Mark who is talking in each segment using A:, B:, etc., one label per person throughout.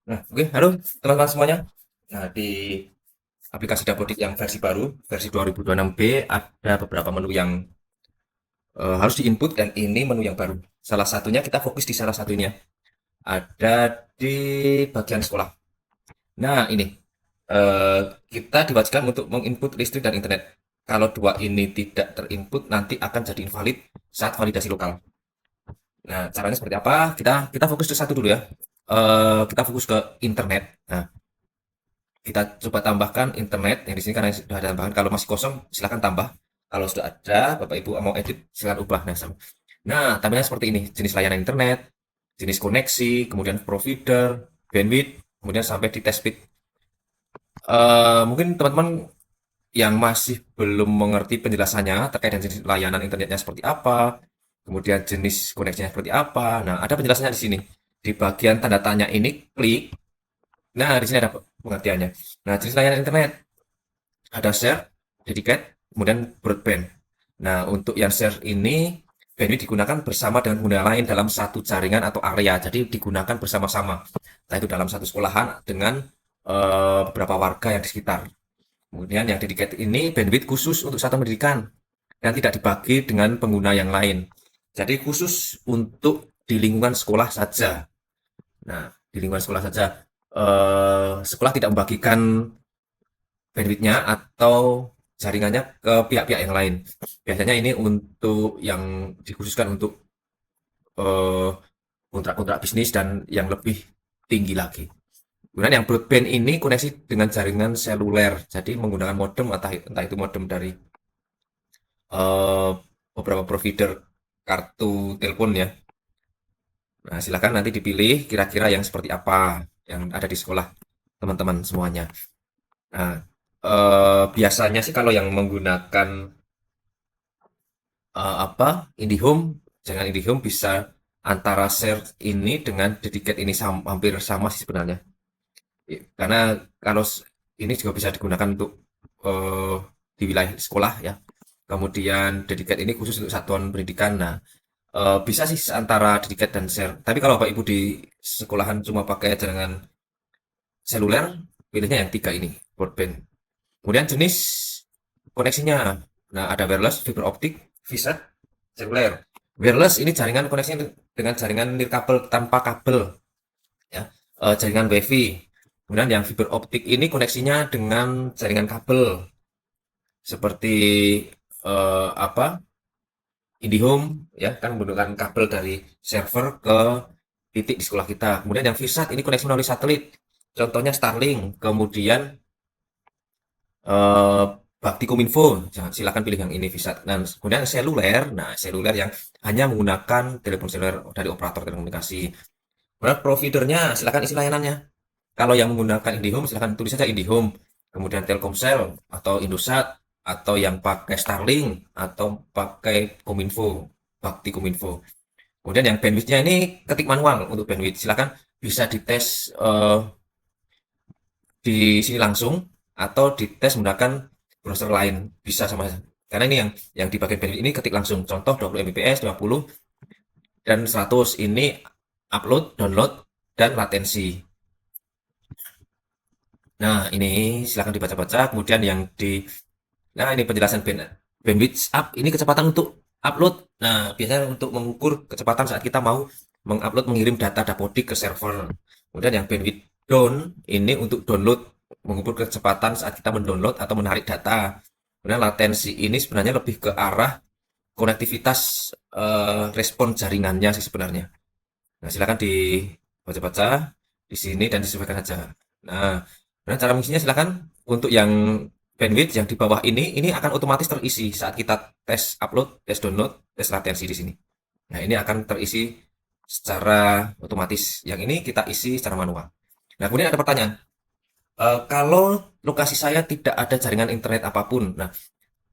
A: Nah, oke, halo teman-teman semuanya. Nah, di aplikasi Dapodik yang versi baru, versi 2026B, ada beberapa menu yang harus diinput dan ini menu yang baru. Salah satunya kita fokus di salah satunya. Ada di bagian sekolah. Nah, ini kita diwajibkan untuk menginput listrik dan internet. Kalau dua ini tidak terinput, nanti akan jadi invalid saat validasi lokal. Nah, caranya seperti apa? Kita fokus ke satu dulu ya. Kita fokus ke internet. Nah, kita coba tambahkan internet yang di sini karena sudah ada tambahan. Kalau masih kosong, silakan tambah. Kalau sudah ada, Bapak Ibu mau edit, silakan ubah. Nah, tampilannya seperti ini: jenis layanan internet, jenis koneksi, kemudian provider, bandwidth, kemudian sampai di test speed. Mungkin teman-teman yang masih belum mengerti penjelasannya terkait dengan jenis layanan internetnya seperti apa, kemudian jenis koneksinya seperti apa. Nah, ada penjelasannya di sini. Di bagian tanda tanya ini, klik. Nah, di sini ada pengertiannya. Nah, jenis layanan internet ada share, dedicate, kemudian broadband. Nah, untuk yang share ini, bandwidth digunakan bersama dengan pengguna lain dalam satu jaringan atau area. Jadi digunakan bersama-sama. Entah itu dalam satu sekolahan dengan beberapa warga yang di sekitar. Kemudian yang dedicate ini bandwidth khusus untuk satu pendidikan dan tidak dibagi dengan pengguna yang lain. Jadi khusus untuk di lingkungan sekolah saja. Nah, di lingkungan sekolah saja. Sekolah tidak membagikan bandwidth-nya atau jaringannya ke pihak-pihak yang lain. Biasanya ini untuk yang dikhususkan untuk eh, kontrak-kontrak bisnis dan yang lebih tinggi lagi. Kemudian yang broadband ini koneksi dengan jaringan seluler, jadi menggunakan modem entah itu modem dari eh, beberapa provider kartu telepon ya. Nah, silakan nanti dipilih kira-kira yang seperti apa yang ada di sekolah teman-teman semuanya. Nah, biasanya sih kalau yang menggunakan IndiHome, jaringan IndiHome bisa antara share ini dengan dedicate ini hampir sama sih sebenarnya. Karena kalau ini juga bisa digunakan untuk eh, di wilayah sekolah ya. Kemudian dedicate ini khusus untuk satuan pendidikan. Nah, bisa sih antara dedicate dan share. Tapi kalau Bapak Ibu di sekolahan cuma pakai jaringan seluler, pilihnya yang tiga ini, broadband. Kemudian jenis koneksinya. Nah, ada wireless, fiber optik, VSAT, seluler. Wireless ini jaringan koneksinya dengan jaringan nirkabel tanpa kabel, ya. Jaringan WiFi. Kemudian yang fiber optik ini koneksinya dengan jaringan kabel seperti apa? IndiHome ya kan menggunakan kabel dari server ke titik di sekolah kita. Kemudian yang VSAT ini koneksi melalui satelit. Contohnya Starlink. Kemudian eh, Baktikominfo, silakan pilih yang ini Visat. Dan kemudian seluler, nah seluler yang hanya menggunakan telepon seluler dari operator telekomunikasi. Kemudian providernya silakan isi layanannya. Kalau yang menggunakan IndiHome silakan tulis saja IndiHome. Kemudian Telkomsel atau Indosat atau yang pakai Starlink atau pakai Kominfo, Baktikominfo. Kemudian yang bandwidthnya ini ketik manual untuk bandwidth. Silakan bisa dites di sini langsung atau dites menggunakan browser lain bisa sama karena ini yang di bagian bandwidth ini ketik langsung contoh 20 Mbps 50 dan 100 ini upload download dan latensi. Nah ini silakan dibaca-baca kemudian nah ini penjelasan bandwidth up ini kecepatan untuk upload. Nah biasanya untuk mengukur kecepatan saat kita mau mengupload mengirim data dapodik ke server. Kemudian yang bandwidth down ini untuk download mengukur kecepatan saat kita mendownload atau menarik data. Kemudian latensi ini sebenarnya lebih ke arah konektivitas respon jaringannya sih sebenarnya. Nah, silakan dibaca-baca di sini dan disesuaikan saja. Nah, kemudian cara mengisinya silakan untuk yang bandwidth yang di bawah ini akan otomatis terisi saat kita tes upload, tes download, tes latensi di sini. Nah, ini akan terisi secara otomatis. Yang ini kita isi secara manual. Nah, kemudian ada pertanyaan. Kalau lokasi saya tidak ada jaringan internet apapun, nah,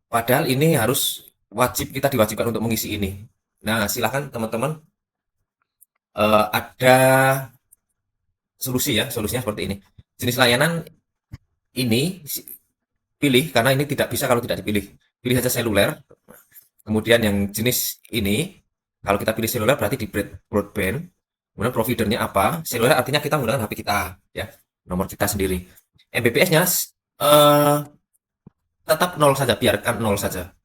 A: padahal ini harus kita diwajibkan untuk mengisi ini. Nah, silakan teman-teman, ada solusi ya, solusinya seperti ini. Jenis layanan ini pilih karena ini tidak bisa kalau tidak dipilih. Pilih saja seluler. Kemudian yang jenis ini, kalau kita pilih seluler berarti di broadband. kemudian providernya apa, seluler artinya kita menggunakan HP kita, ya, nomor kita sendiri. Mbps-nya tetap nol saja, biarkan nol saja.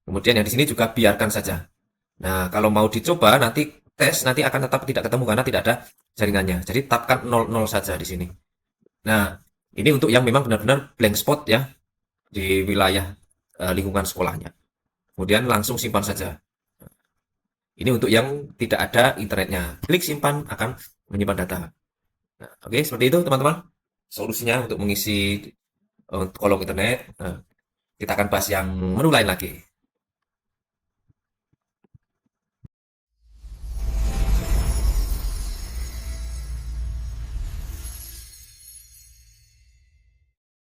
A: Kemudian yang di sini juga biarkan saja. Nah, kalau mau dicoba nanti tes nanti akan tetap tidak ketemu karena tidak ada jaringannya. Jadi tetapkan 00 saja di sini. Nah, ini untuk yang memang benar-benar blank spot ya di wilayah lingkungan sekolahnya. Kemudian langsung simpan saja. Ini untuk yang tidak ada internetnya. Klik simpan akan menyimpan data. Nah, oke, seperti itu teman-teman. Solusinya untuk mengisi kolom internet. Kita akan bahas yang menu lain lagi.